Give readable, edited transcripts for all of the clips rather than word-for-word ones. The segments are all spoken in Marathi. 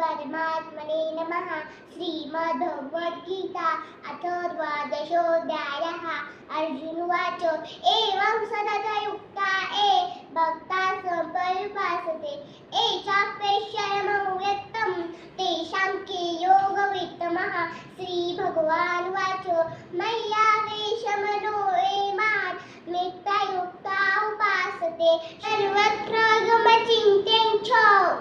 परमात्मने नमः। श्रीमद्भगवद्गीता अथर्वदशोऽध्यायः। अर्जुन उवाच एवं सततयुक्ता ये भक्ताः पर्युपासते ये चाप्यक्षरमं व्यक्तं तेषां के योगवित्तमः। श्रीभगवानुवाच मय्यावेशमनो ये मां नित्ययुक्ता उपासते सर्वत्र गमचिन्त्यं च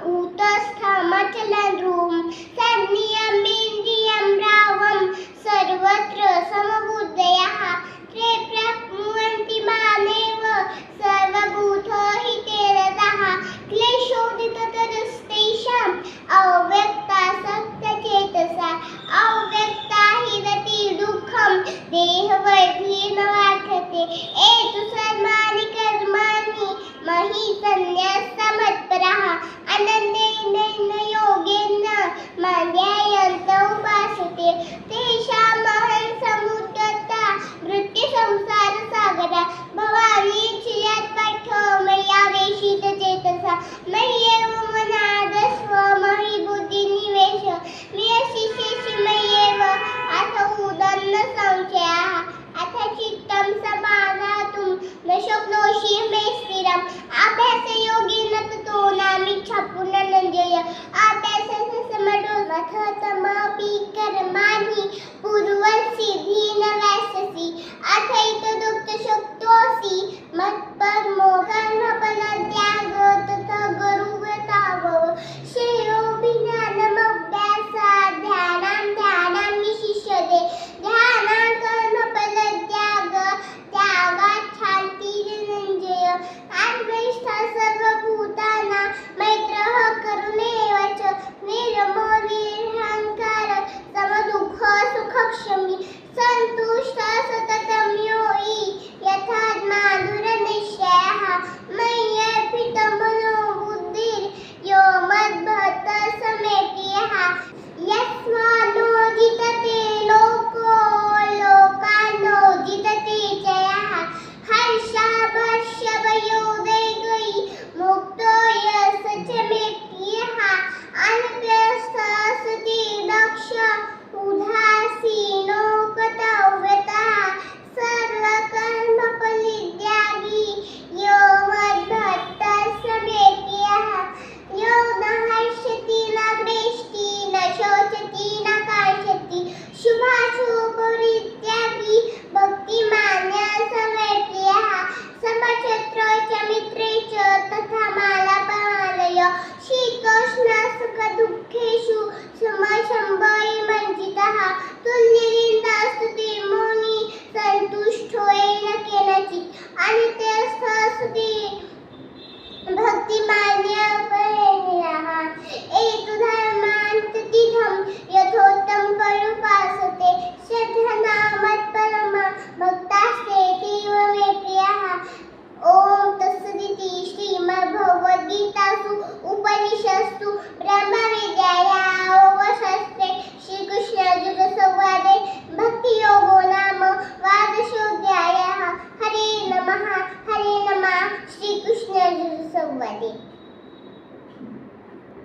कूटस्थमचलं ध्रुवं सन्नियमेन्द्रियं रावं सर्वत्र समबुद्धयः ते प्राप्नुवन्ति मामेव सर्वभूतहिते रताः। क्लेशोदिततरस्तेषाम् अव्यक्तासक्तचेतसा अव्यक्ता हि रतिर्दुःखं देहवैर्धेन वर्धते। एतु सर्वाणि कर्माणि मयि सन्न्यस्तमत्पराः अनन्येन योगेन मां उपासते तेषामहं समुद्यता मृत्युसंसारसागरः। भवानी चिरत्पठो मय्यावेशितचेतसा मय्येव मनादस्व मयि बुद्धिनिवेश नियसिष्यसि मय्येव अथ उदन्न संशयः। अथ चित्तं समाधातुं न शक्नोषि मे स्थिरम् अभ्यासयोगेन ततो नामिच्छा पुनर्नञ्जय अभ्यासस्य समरो मथतमपि कर्मा